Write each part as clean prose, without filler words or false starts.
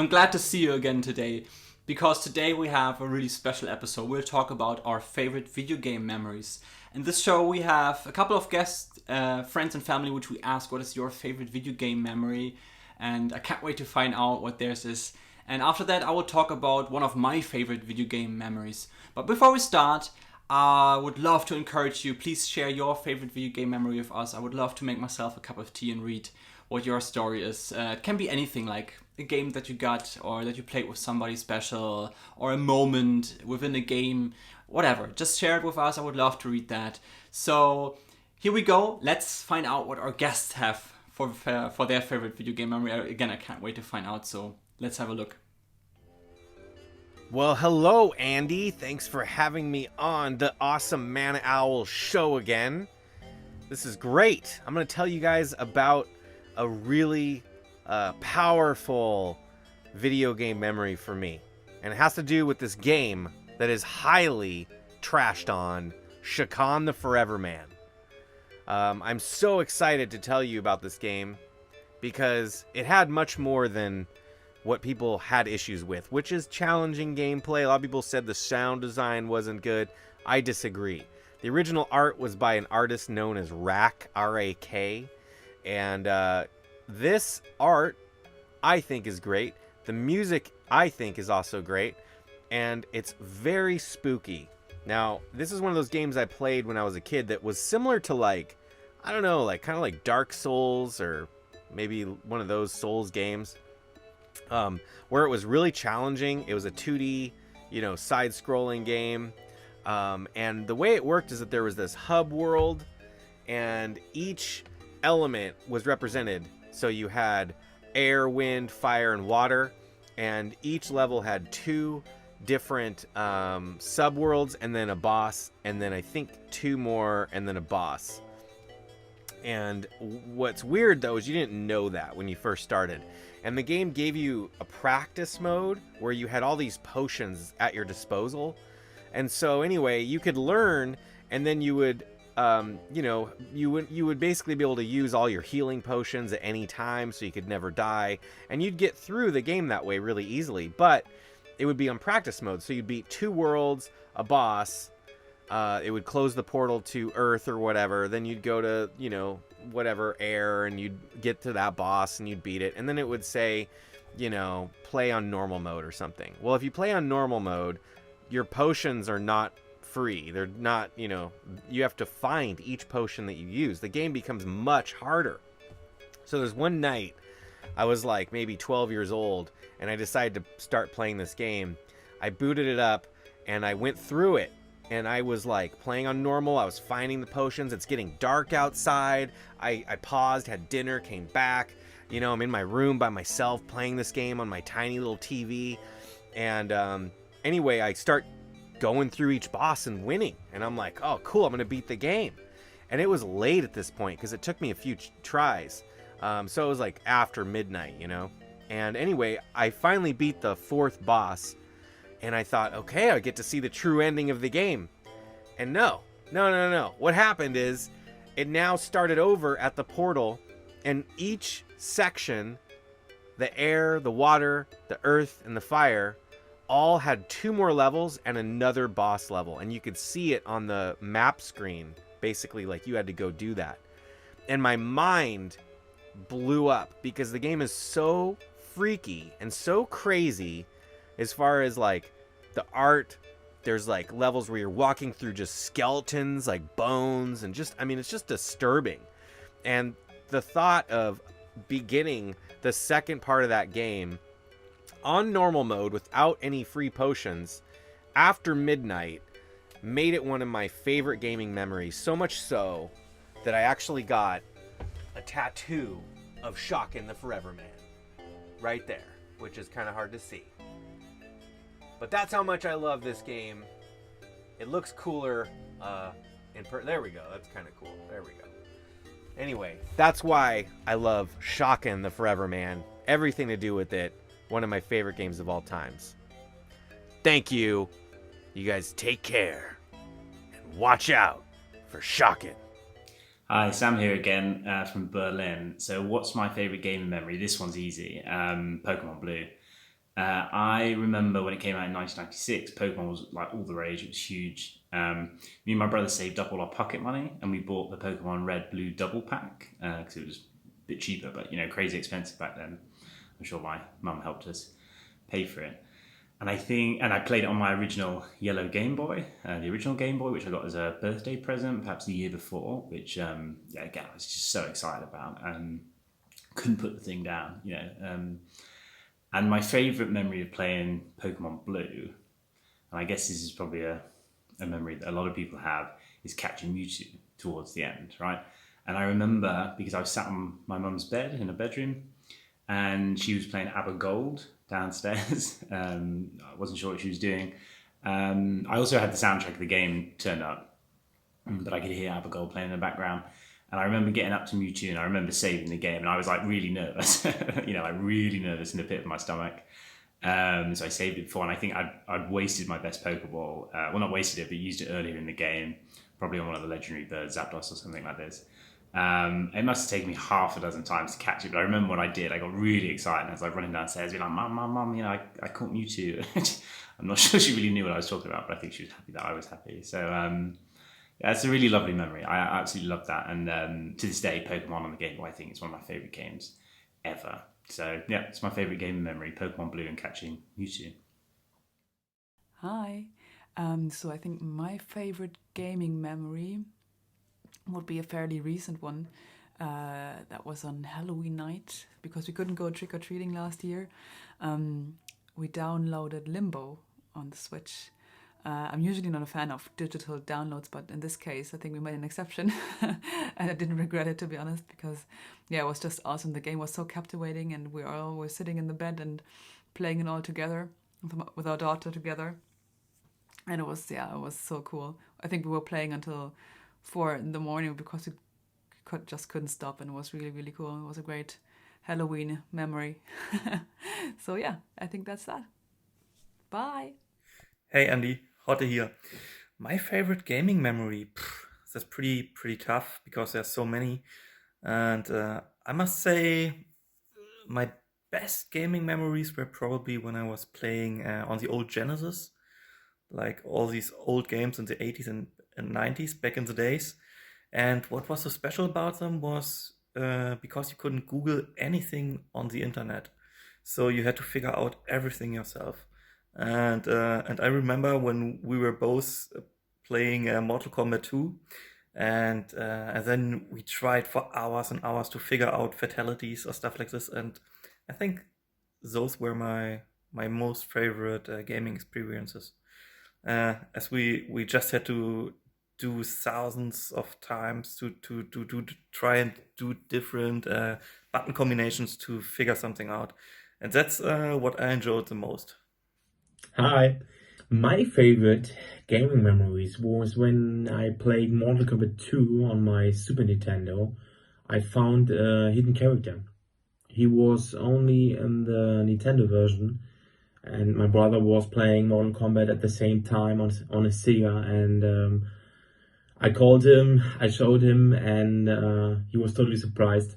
I'm glad to see you again today, because today we have a really special episode. We'll talk about our favorite video game memories. In this show we have a couple of guests, friends and family, which we ask what is your favorite video game memory, and I can't wait to find out what theirs is. And after that I will talk about one of my favorite video game memories. But before we start, I would love to encourage you, please share your favorite video game memory with us. I would love to make myself a cup of tea and read what your story is. It can be anything, like a game that you got or that you played with somebody special, or a moment within a game, whatever. Just share it with us. I would love to read that. So here we go. Let's find out what our guests have for their favorite video game memory. Again, I can't wait to find out, so let's have a look. Well, hello, Andy. Thanks for having me on the awesome ManaOwls show again. This is great. I'm going to tell you guys about a really powerful video game memory for me. And it has to do with this game that is highly trashed on, Shakan the Forever Man. I'm so excited to tell you about this game because it had much more than what people had issues with, which is challenging gameplay. A lot of people said the sound design wasn't good. I disagree. The original art was by an artist known as Rak, R-A-K, and this art I think is great. The music I think is also great, and it's very spooky. Now, this is one of those games I played when I was a kid that was similar to, like, I don't know, like kind of like Dark Souls, or maybe one of those Souls games. Where it was really challenging. It was a 2D, side-scrolling game. And the way it worked is that there was this hub world, and each element was represented. So you had air, wind, fire, and water, and each level had two different subworlds, and then a boss, and then I think two more, and then a boss. And what's weird, though, is you didn't know that when you first started. And the game gave you a practice mode where you had all these potions at your disposal. And so anyway, you could learn, and then you would, you would basically be able to use all your healing potions at any time, so you could never die. And you'd get through the game that way really easily. But it would be on practice mode, so you'd beat two worlds, a boss. It would close the portal to Earth or whatever. Then you'd go to, whatever, air, and you'd get to that boss and you'd beat it. And then it would say, play on normal mode or something. Well, if you play on normal mode, your potions are not free. They're not, you have to find each potion that you use. The game becomes much harder. So there's one night, I was like maybe 12 years old, and I decided to start playing this game. I booted it up and I went through it. And I was like playing on normal. I was finding the potions. It's getting dark outside. I paused, had dinner, came back. I'm in my room by myself playing this game on my tiny little TV. And anyway, I start going through each boss and winning. And I'm like, oh, cool, I'm going to beat the game. And it was late at this point because it took me a few tries. So it was like after midnight, And anyway, I finally beat the fourth boss. And I thought, okay, I get to see the true ending of the game. And no. What happened is, it now started over at the portal, and each section, the air, the water, the earth, and the fire, all had two more levels and another boss level. And you could see it on the map screen, basically, like you had to go do that. And my mind blew up, because the game is so freaky and so crazy, as far as like the art. There's like levels where you're walking through just skeletons, like bones, and it's just disturbing. And the thought of beginning the second part of that game on normal mode without any free potions after midnight made it one of my favorite gaming memories. So much so that I actually got a tattoo of Shakan the Forever Man right there, which is kind of hard to see. But that's how much I love this game. It looks cooler there we go. That's kind of cool. There we go. Anyway, that's why I love Shakan the Forever Man. Everything to do with it. One of my favorite games of all times. Thank you. You guys take care. And watch out for Shakan. Hi, Sam here again from Berlin. So what's my favourite gaming memory? This one's easy. Pokemon Blue. I remember when it came out in 1996, Pokemon was like all the rage. It was huge. Me and my brother saved up all our pocket money and we bought the Pokemon Red Blue double pack because it was a bit cheaper, but crazy expensive back then. I'm sure my mum helped us pay for it. And I played it on my original yellow Game Boy, the original Game Boy, which I got as a birthday present, perhaps the year before, which, again, I was just so excited about. Couldn't put the thing down, and my favourite memory of playing Pokemon Blue, and I guess this is probably a memory that a lot of people have, is catching Mewtwo towards the end, right? And I remember, because I was sat on my mum's bed in a bedroom, and she was playing Aber Gold downstairs. I wasn't sure what she was doing. I also had the soundtrack of the game turned up, but I could hear Aber Gold playing in the background. And I remember getting up to Mewtwo and I remember saving the game and I was like really nervous, like really nervous in the pit of my stomach. So I saved it before and I think I'd wasted my best Pokeball. Well, not wasted it, but used it earlier in the game, probably on one of the legendary birds, Zapdos or something like this. It must have taken me half a dozen times to catch it, but I remember when I did, I got really excited and I was like running downstairs being like, Mum, I caught Mewtwo. I'm not sure she really knew what I was talking about, but I think she was happy that I was happy. So, yeah, it's a really lovely memory. I absolutely love that. And to this day, Pokemon on the Game Boy, I think it's one of my favourite games ever. So yeah, it's my favourite game memory, Pokemon Blue and catching Mewtwo. Hi. So I think my favorite gaming memory would be a fairly recent one. That was on Halloween night, because we couldn't go trick-or-treating last year. We downloaded Limbo on the Switch. I'm usually not a fan of digital downloads, but in this case, I think we made an exception. And I didn't regret it, to be honest, because, yeah, it was just awesome. The game was so captivating, and we all were sitting in the bed and playing it all together with our daughter together. And it was so cool. I think we were playing until 4 in the morning because we just couldn't stop, and it was really, really cool. It was a great Halloween memory. So, yeah, I think that's that. Bye. Hey Andy, Hotte here. My favorite gaming memory, that's pretty tough because there's so many. And I must say my best gaming memories were probably when I was playing on the old Genesis, like all these old games in the 80s and 90s back in the days. And what was so special about them was because you couldn't Google anything on the internet. So you had to figure out everything yourself. And I remember when we were both playing Mortal Kombat 2, and then we tried for hours and hours to figure out fatalities or stuff like this. And I think those were my most favorite gaming experiences. As we just had to do thousands of times to try and do different button combinations to figure something out. And that's what I enjoyed the most. Hi. My favorite gaming memories was when I played Mortal Kombat 2 on my Super Nintendo. I found a hidden character. He was only in the Nintendo version, and my brother was playing Mortal Kombat at the same time on a Sega, and I called him, I showed him, and he was totally surprised.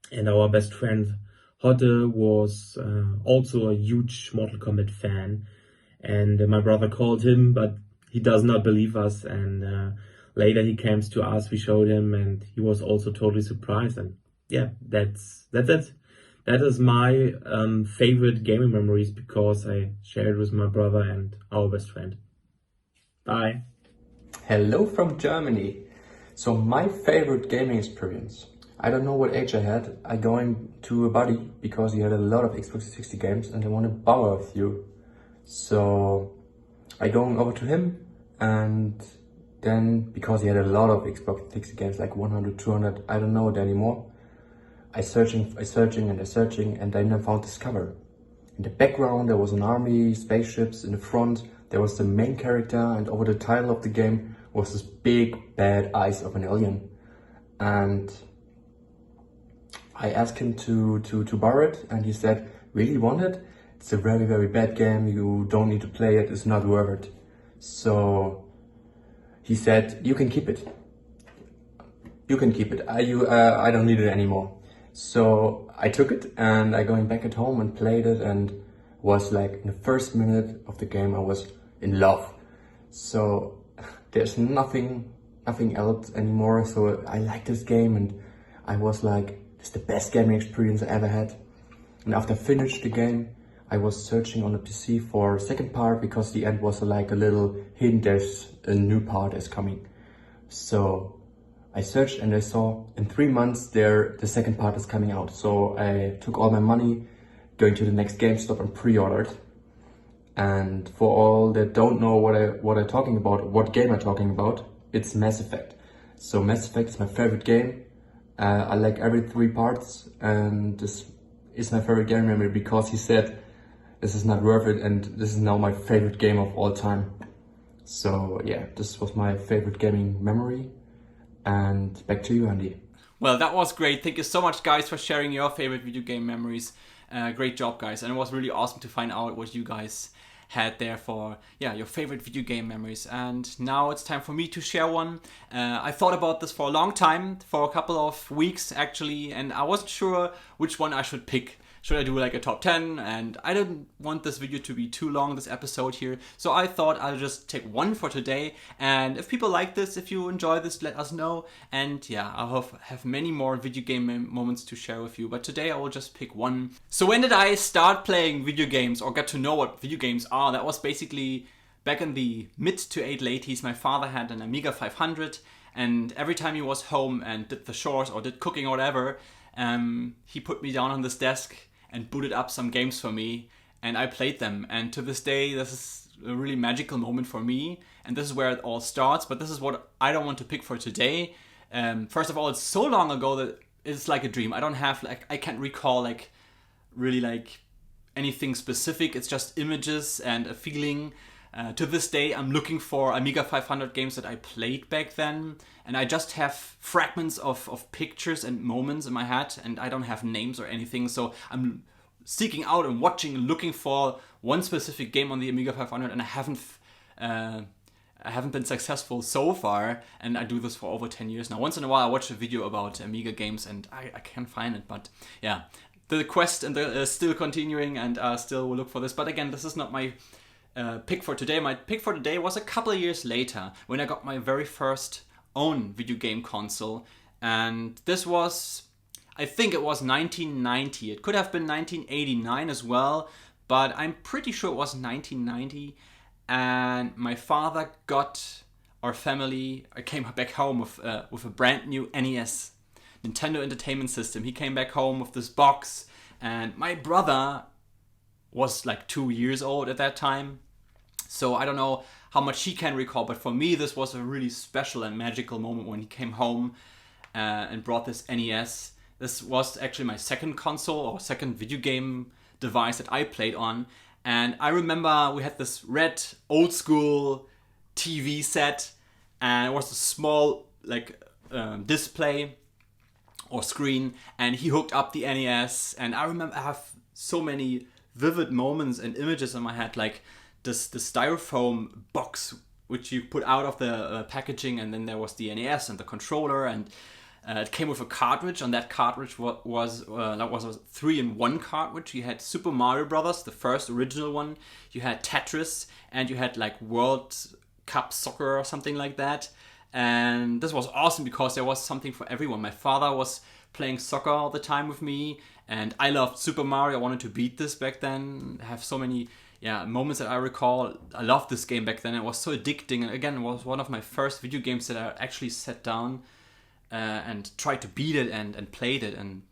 And our best friend Hotte was also a huge Mortal Kombat fan, and my brother called him, but he does not believe us, and later he came to us, we showed him, and he was also totally surprised. And yeah, that's it. That is my favorite gaming memories, because I shared with my brother and our best friend. Bye. Hello from Germany. So my favorite gaming experience, I don't know what age I had. I going to a buddy because he had a lot of Xbox 360 games and I want to borrow a few. So I going over to him, and then because he had a lot of Xbox 360 games, like 100, 200, I don't know it anymore. I searching, and then I found Discover. In the background there was an army, spaceships. In the front there was the main character, and over the title of the game was this big bad eyes of an alien. And I asked him to borrow it, and he said, really you want it? It's a very, very bad game, you don't need to play it, it's not worth it. So he said, you can keep it. You can keep it, I don't need it anymore. So I took it, and I going back at home and played it, and was like in the first minute of the game I was in love. So there's nothing else anymore. So I like this game, and I was like, it's the best gaming experience I ever had. And after I finished the game, I was searching on the PC for second part, because the end was like a little hint, there's a new part is coming. So I searched and I saw in 3 months the second part is coming out. So I took all my money, going to the next GameStop, and pre-ordered. And for all that don't know what I'm talking about, what game I'm talking about, it's Mass Effect. So Mass Effect is my favorite game. I like every 3 parts, and this is my favorite game memory, because he said this is not worth it, and this is now my favorite game of all time. So yeah, this was my favorite gaming memory. And back to you, Andy. Well, that was great. Thank you so much, guys, for sharing your favorite video game memories. Great job, guys. And it was really awesome to find out what you guys had there for, your favorite video game memories. And now it's time for me to share one. I thought about this for a long time, for a couple of weeks actually, and I wasn't sure which one I should pick. Should I do like a top 10? And I didn't want this video to be too long, this episode here. So I thought I'll just take one for today. And if people like this, if you enjoy this, let us know. And I'll have many more video game moments to share with you. But today I will just pick one. So when did I start playing video games or get to know what video games are? That was basically back in the mid to late 80s. My father had an Amiga 500. And every time he was home and did the chores or did cooking or whatever, he put me down on this desk and booted up some games for me, and I played them. And to this day, this is a really magical moment for me, and this is where it all starts. But this is what I don't want to pick for today. First of all, it's so long ago that it's like a dream. I don't have I can't recall really anything specific. It's just images and a feeling. To this day, I'm looking for Amiga 500 games that I played back then, and I just have fragments of pictures and moments in my head, and I don't have names or anything, so I'm seeking out and watching and looking for one specific game on the Amiga 500, and I haven't been successful so far, and I do this for over 10 years now. Once in a while I watch a video about Amiga games and I can't find it, but yeah, the quest and the still continuing, and still will look for this. But again, this is not my pick for today. My pick for today was a couple of years later, when I got my very first own video game console, and this was, I think it was 1990. It could have been 1989 as well, but I'm pretty sure it was 1990. And my father got our family, I came back home with a brand new NES, Nintendo Entertainment System. He came back home with this box, and my brother was like 2 years old at that time. So I don't know how much he can recall, but for me this was a really special and magical moment when he came home and brought this NES. This was actually my second console or second video game device that I played on. And I remember we had this red old school TV set, and it was a small display or screen, and he hooked up the NES. And I remember I have so many vivid moments and images in my head, like the styrofoam box which you put out of the packaging, and then there was the NES and the controller, and it came with a cartridge. On that cartridge was a 3-in-1 cartridge. You had Super Mario Brothers, the first original one, you had Tetris, and you had like World Cup Soccer or something like that. And this was awesome because there was something for everyone. My father was playing soccer all the time with me, and I loved Super Mario. I wanted to beat this back then. I have so many moments that I recall. I loved this game back then. It was so addicting, and again, it was one of my first video games that I actually sat down and tried to beat it and played it. And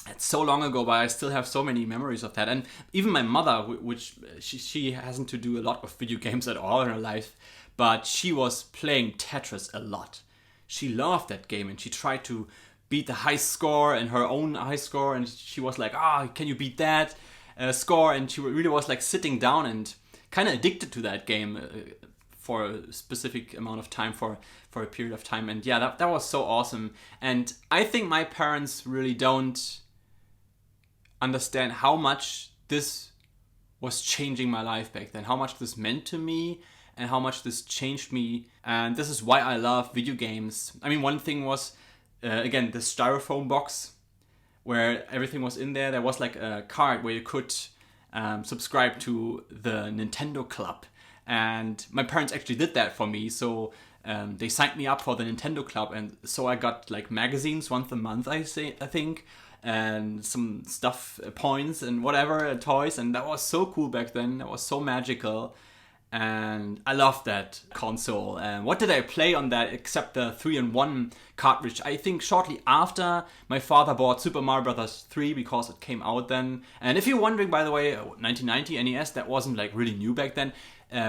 it's so long ago, but I still have so many memories of that. And even my mother, which she hasn't to do a lot of video games at all in her life, but she was playing Tetris a lot. She loved that game, and she tried to beat the high score and her own high score, and she was like, can you beat that score? And she really was like sitting down and kind of addicted to that game for a specific amount of time, for a period of time. And that was so awesome. And I think my parents really don't understand how much this was changing my life back then, how much this meant to me, and how much this changed me. And this is why I love video games. I mean, one thing was, again, the styrofoam box where everything was in there. There was like a card where you could subscribe to the Nintendo Club. And my parents actually did that for me. So they signed me up for the Nintendo Club. And so I got like magazines once a month, I think. And some stuff, points and whatever, toys. And that was so cool back then. That was so magical. And I loved that console. And what did I play on that except the 3-in-1 cartridge? I think shortly after, my father bought Super Mario Bros. 3 because it came out then. And if you're wondering, by the way, 1990 NES, that wasn't like really new back then.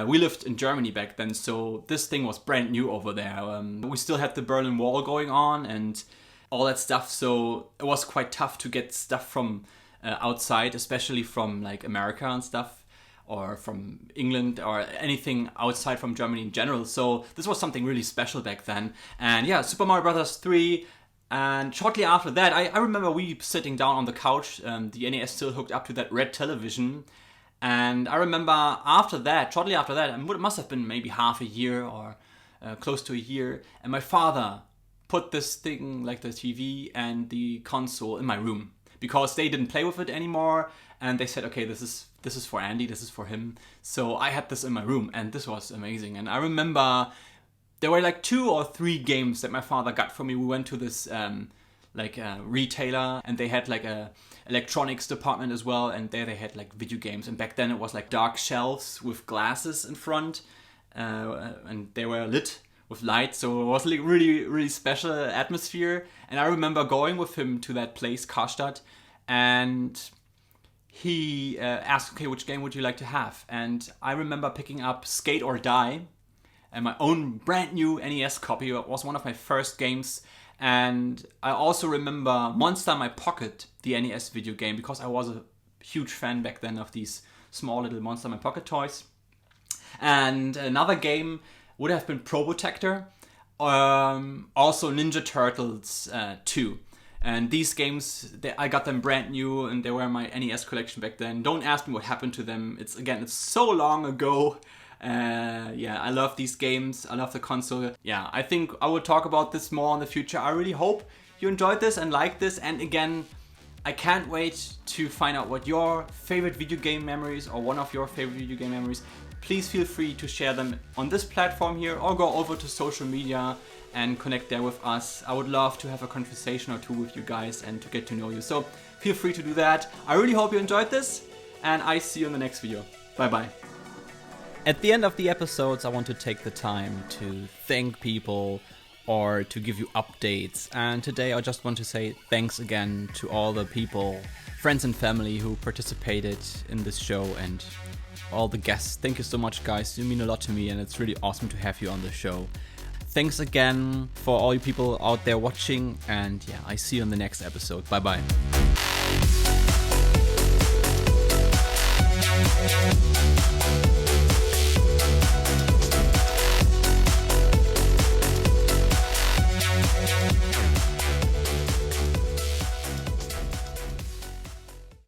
We lived in Germany back then, so this thing was brand new over there. We still had the Berlin Wall going on and all that stuff, so it was quite tough to get stuff from outside, especially from like America and stuff, or from England, or anything outside from Germany in general. So this was something really special back then. And yeah, Super Mario Bros. 3. And shortly after that, I remember we sitting down on the couch, the NES still hooked up to that red television. And I remember shortly after that, it must have been maybe half a year or close to a year, and my father put this thing, like the TV and the console, in my room because they didn't play with it anymore, and they said, okay, this is for Andy, this is for him. So I had this in my room, and this was amazing. And I remember there were like 2 or 3 games that my father got for me. We went to this retailer, and they had like a electronics department as well, and there they had like video games. And back then it was like dark shelves with glasses in front, and they were lit with lights, so it was like really, really special atmosphere. And I remember going with him to that place, Karstadt, and he asked, okay, which game would you like to have? And I remember picking up Skate or Die, and my own brand new NES copy. It was one of my first games. And I also remember Monster in My Pocket, the NES video game, because I was a huge fan back then of these small little Monster in My Pocket toys. And another game would have been Probotector, also Ninja Turtles 2. And these games, I got them brand new, and they were in my NES collection back then. Don't ask me what happened to them. It's so long ago. I love these games. I love the console. Yeah, I think I will talk about this more in the future. I really hope you enjoyed this and liked this. And again, I can't wait to find out what your favorite video game memories, or one of your favorite video game memories. Please feel free to share them on this platform here, or go over to social media and connect there with us. I would love to have a conversation or two with you guys and to get to know you. So feel free to do that. I really hope you enjoyed this, and I see you in the next video. Bye bye. At the end of the episodes, I want to take the time to thank people or to give you updates. And today I just want to say thanks again to all the people, friends and family who participated in this show, and all the guests. Thank you so much, guys. You mean a lot to me, and it's really awesome to have you on the show. Thanks again for all you people out there watching, and yeah, I see you in the next episode. Bye bye.